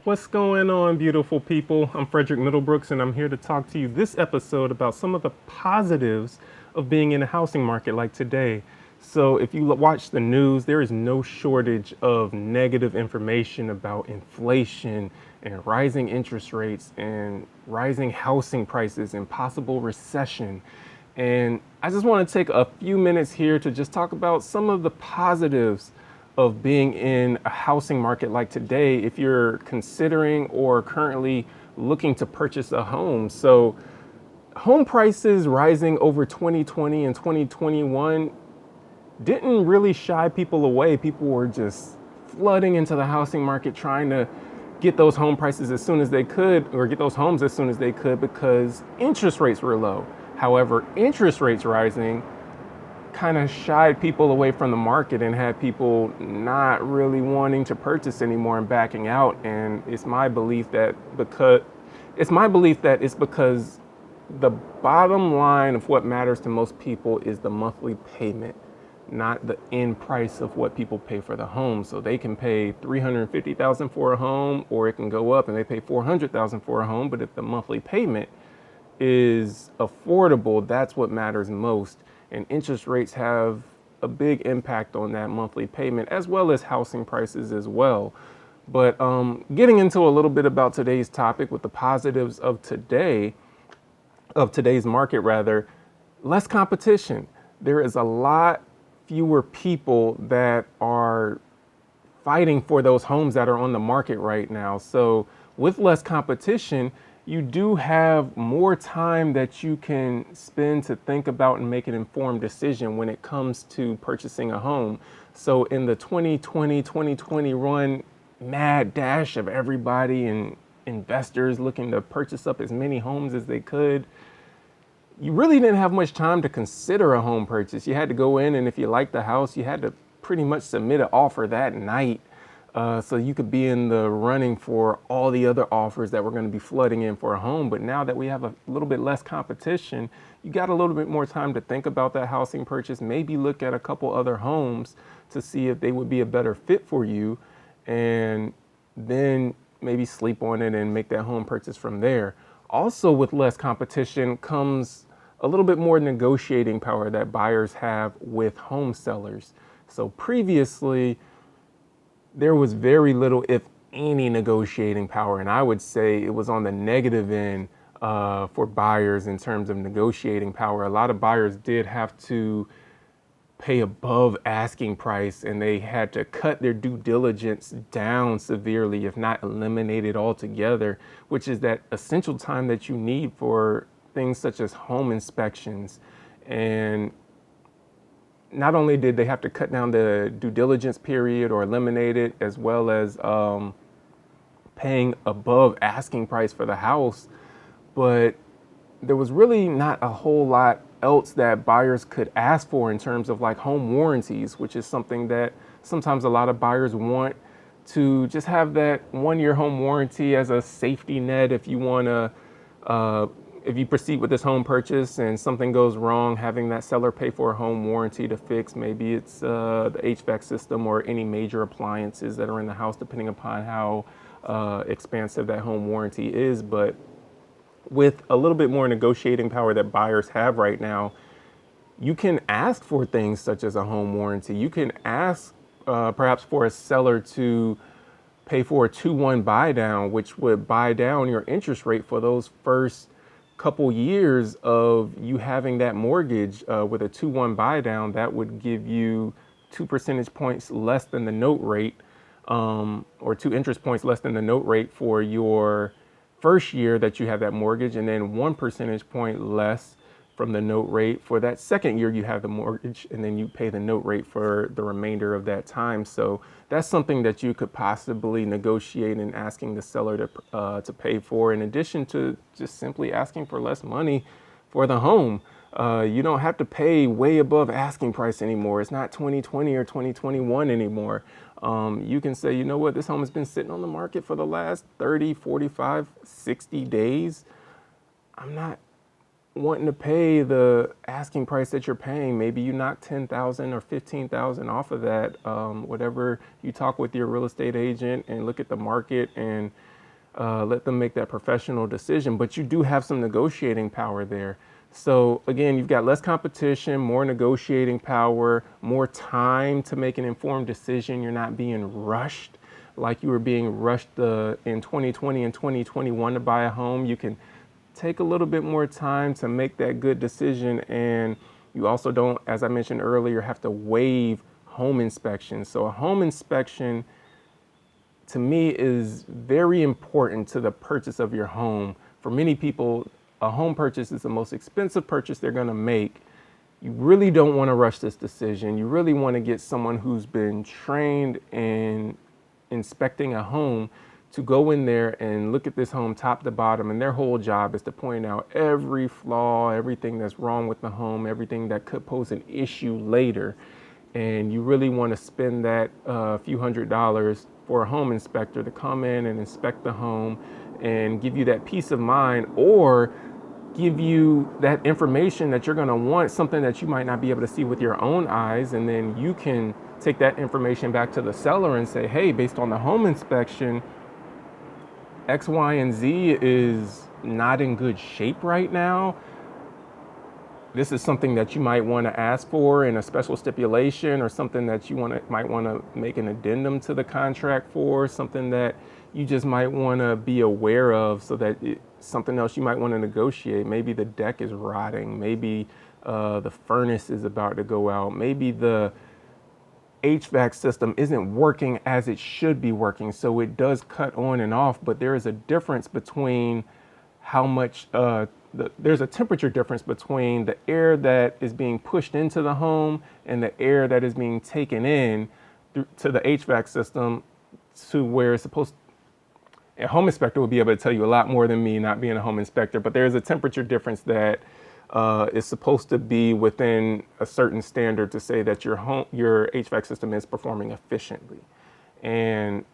What's going on, beautiful people? I'm Frederick Middlebrooks, and I'm here to talk to you this episode about some of the positives of being in a housing market like today. So, if you watch the news, there is no shortage of negative information about inflation and rising interest rates and rising housing prices and possible recession. And I just want to take a few minutes here to just talk about some of the positives of being in a housing market like today if you're considering or currently looking to purchase a home. So, home prices rising over 2020 and 2021 didn't really shy people away. People were just flooding into the housing market trying to get those home prices as soon as they could, or get those homes as soon as they could, because interest rates were low. However, interest rates rising kind of shied people away from the market and had people not really wanting to purchase anymore and backing out. And it's because the bottom line of what matters to most people is the monthly payment, not the end price of what people pay for the home. So they can pay $350,000 for a home, or it can go up and they pay $400,000 for a home. But if the monthly payment is affordable, that's what matters most. And interest rates have a big impact on that monthly payment, as well as housing prices as well. But getting into a little bit about today's topic with the positives of today's market rather, less competition. There is a lot fewer people that are fighting for those homes that are on the market right now. So with less competition, you do have more time that you can spend to think about and make an informed decision when it comes to purchasing a home. So in the 2020 mad dash of everybody and investors looking to purchase up as many homes as they could, you really didn't have much time to consider a home purchase. You had to go in, and if you liked the house, you had to pretty much submit an offer that night, so you could be in the running for all the other offers that were going to be flooding in for a home. But now that we have a little bit less competition, you got a little bit more time to think about that housing purchase, maybe look at a couple other homes to see if they would be a better fit for you, and then maybe sleep on it and make that home purchase from there. Also, with less competition comes a little bit more negotiating power that buyers have with home sellers. So previously, there was very little, if any, negotiating power. And I would say it was on the negative end for buyers in terms of negotiating power. A lot of buyers did have to pay above asking price, and they had to cut their due diligence down severely, if not eliminate it altogether, which is that essential time that you need for things such as home inspections. And not only did they have to cut down the due diligence period or eliminate it, as well as paying above asking price for the house, but there was really not a whole lot else that buyers could ask for in terms of like home warranties, which is something that sometimes a lot of buyers want, to just have that 1 year home warranty as a safety net if you want to if you proceed with this home purchase and something goes wrong, having that seller pay for a home warranty to fix, maybe it's the HVAC system or any major appliances that are in the house, depending upon how expansive that home warranty is. But with a little bit more negotiating power that buyers have right now, you can ask for things such as a home warranty. You can ask perhaps for a seller to pay for a 2-1 buy down, which would buy down your interest rate for those first couple years of you having that mortgage. With a 2-1 buy down, that would give you 2 percentage points less than the note rate, or 2 interest points less than the note rate for your first year that you have that mortgage, and then 1 percentage point less from the note rate for that second year you have the mortgage, and then you pay the note rate for the remainder of that time. So that's something that you could possibly negotiate and asking the seller to pay for, in addition to just simply asking for less money for the home. You don't have to pay way above asking price anymore. It's not 2020 or 2021 anymore. You can say, you know what, this home has been sitting on the market for the last 30, 45, 60 days. I'm not wanting to pay the asking price that you're paying. Maybe you knock 10,000 or 15,000 off of that. Whatever, you talk with your real estate agent and look at the market and let them make that professional decision. But you do have some negotiating power there. So again, you've got less competition, more negotiating power, more time to make an informed decision. You're not being rushed like you were being rushed in 2020 and 2021 to buy a home. You can take a little bit more time to make that good decision. And you also don't, as I mentioned earlier, have to waive home inspection. So a home inspection to me is very important to the purchase of your home. For many people, a home purchase is the most expensive purchase they're going to make. You really don't want to rush this decision. You really want to get someone who's been trained in inspecting a home to go in there and look at this home top to bottom. And their whole job is to point out every flaw, everything that's wrong with the home, everything that could pose an issue later. And you really want to spend that few $100s for a home inspector to come in and inspect the home and give you that peace of mind, or give you that information that you're going to want, something that you might not be able to see with your own eyes. And then you can take that information back to the seller and say, hey, based on the home inspection, X, Y, and Z is not in good shape right now. This is something that you might want to ask for in a special stipulation, or something that you might want to make an addendum to the contract for, something that you just might want to be aware of, so that something else you might want to negotiate. Maybe the deck is rotting. Maybe the furnace is about to go out. Maybe the HVAC system isn't working as it should be working. So it does cut on and off, but there is a difference between how much there's a temperature difference between the air that is being pushed into the home and the air that is being taken in to the HVAC system, to where it's supposed to. A home inspector will be able to tell you a lot more than me, not being a home inspector, but there's a temperature difference that is supposed to be within a certain standard to say that your HVAC system is performing efficiently. And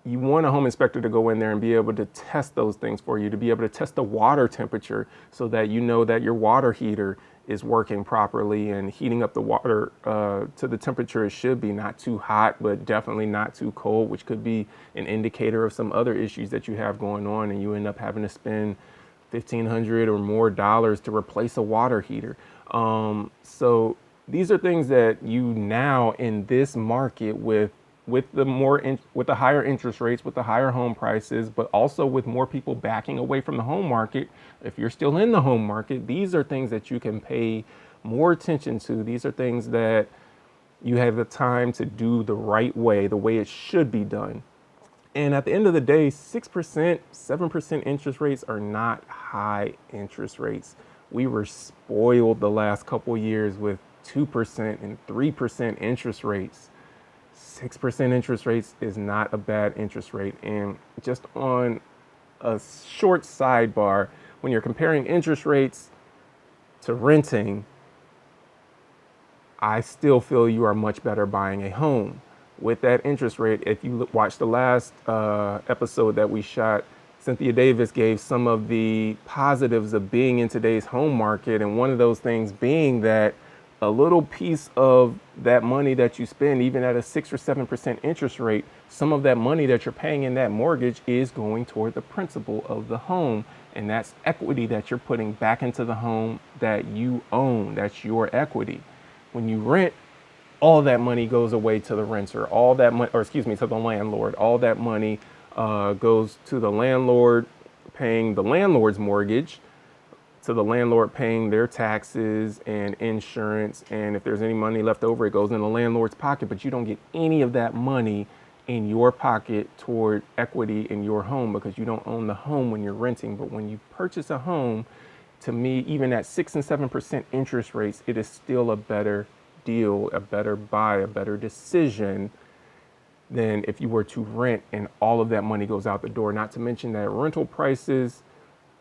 you want a home inspector to go in there and be able to test those things for you, to be able to test the water temperature, so that you know that your water heater is working properly and heating up the water to the temperature it should be, not too hot, but definitely not too cold, which could be an indicator of some other issues that you have going on, and you end up having to spend $1,500 or more to replace a water heater. So these are things that you now, in this market, with the higher interest rates, with the higher home prices, but also with more people backing away from the home market, if you're still in the home market, these are things that you can pay more attention to. These are things that you have the time to do the right way, the way it should be done. And at the end of the day, 6%, 7% interest rates are not high interest rates. We were spoiled the last couple years with 2% and 3% interest rates. 6% interest rates is not a bad interest rate. And just on a short sidebar, when you're comparing interest rates to renting, I still feel you are much better buying a home. With that interest rate, if you watch the last episode that we shot, Cynthia Davis gave some of the positives of being in today's home market. And one of those things being that a little piece of that money that you spend, even at a 6 or 7% interest rate, some of that money that you're paying in that mortgage is going toward the principal of the home. And that's equity that you're putting back into the home that you own. That's your equity. When you rent, all that money goes away to the renter, all that money, or excuse me, to the landlord. All that money goes to the landlord paying the landlord's mortgage, to the landlord paying their taxes and insurance. And if there's any money left over, it goes in the landlord's pocket, but you don't get any of that money in your pocket toward equity in your home, because you don't own the home when you're renting. But when you purchase a home, to me, even at 6 and 7% interest rates, it is still a better deal, a better buy, a better decision than if you were to rent and all of that money goes out the door. Not to mention that rental prices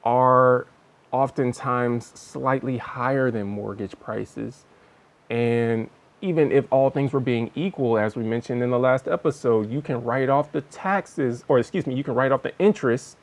are oftentimes slightly higher than mortgage prices. And even if all things were being equal, as we mentioned in the last episode, you can write off the taxes, or excuse me, you can write off the interest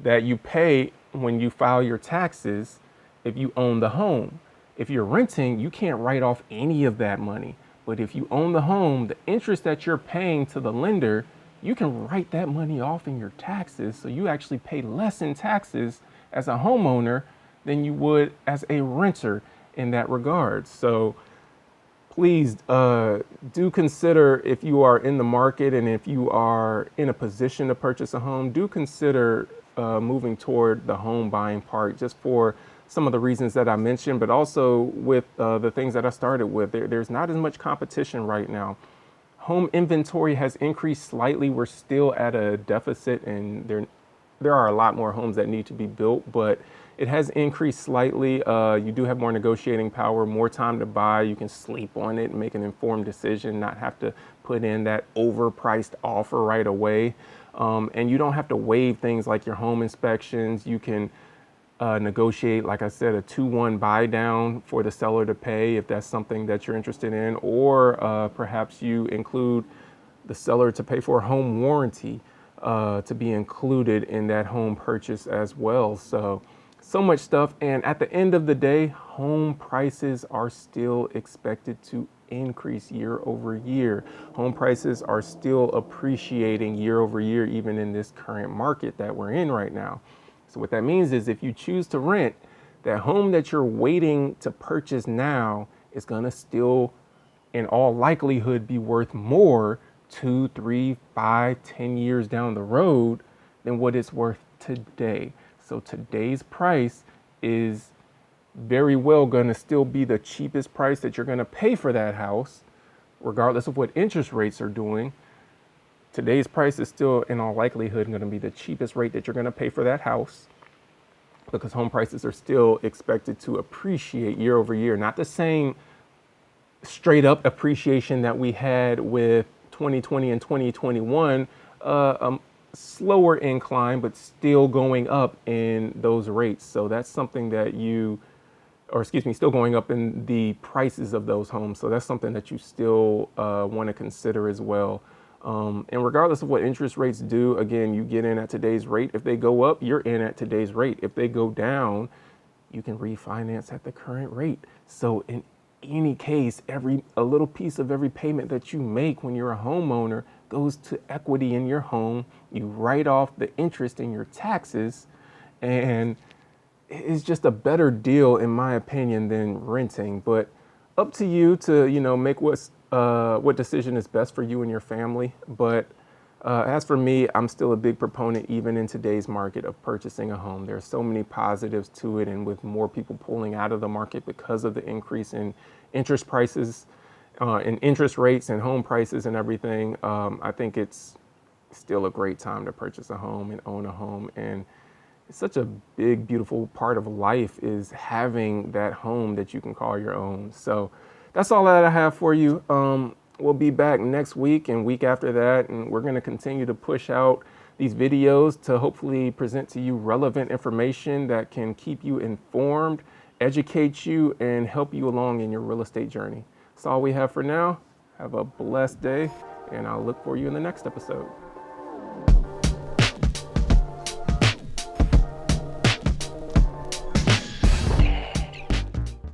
that you pay when you file your taxes if you own the home. If you're renting, you can't write off any of that money. But if you own the home, the interest that you're paying to the lender, you can write that money off in your taxes. So you actually pay less in taxes as a homeowner than you would as a renter in that regard. So please do consider, if you are in the market and if you are in a position to purchase a home, do consider moving toward the home buying part, just for some of the reasons that I mentioned, but also with the things that I started with. There's not as much competition right now. Home inventory has increased slightly. We're still at a deficit, and there are a lot more homes that need to be built, but it has increased slightly. You do have more negotiating power, more time to buy. You can sleep on it and make an informed decision, not have to put in that overpriced offer right away. And you don't have to waive things like your home inspections. You can negotiate, like I said, a 2-1 buy down for the seller to pay if that's something that you're interested in, or perhaps you include the seller to pay for a home warranty to be included in that home purchase as well. So much stuff. And at the end of the day, home prices are still expected to increase year over year. Home prices are still appreciating year over year, even in this current market that we're in right now. So what that means is, if you choose to rent, that home that you're waiting to purchase now is going to still, in all likelihood, be worth more 2, 3, 5, 10 years down the road than what it's worth today. So today's price is very well going to still be the cheapest price that you're going to pay for that house, regardless of what interest rates are doing. Today's price is still, in all likelihood, going to be the cheapest rate that you're going to pay for that house, because home prices are still expected to appreciate year over year. Not the same straight up appreciation that we had with 2020 and 2021, slower incline, but still going up in those rates. So that's something that still going up in the prices of those homes. So that's something that you still want to consider as well. And regardless of what interest rates do, again, you get in at today's rate. If they go up, you're in at today's rate. If they go down, you can refinance at the current rate. So in any case, a little piece of every payment that you make when you're a homeowner goes to equity in your home. You write off the interest in your taxes, and it's just a better deal, in my opinion, than renting. But up to you to, make what decision is best for you and your family. But as for me, I'm still a big proponent, even in today's market, of purchasing a home. There are so many positives to it, and with more people pulling out of the market because of the increase in interest prices, in interest rates and home prices and everything, I think it's still a great time to purchase a home and own a home. And it's such a big, beautiful part of life, is having that home that you can call your own. So that's all that I have for you. We'll be back next week and week after that, and we're going to continue to push out these videos to hopefully present to you relevant information that can keep you informed, educate you, and help you along in your real estate journey. That's all we have for now. Have a blessed day, and I'll look for you in the next episode.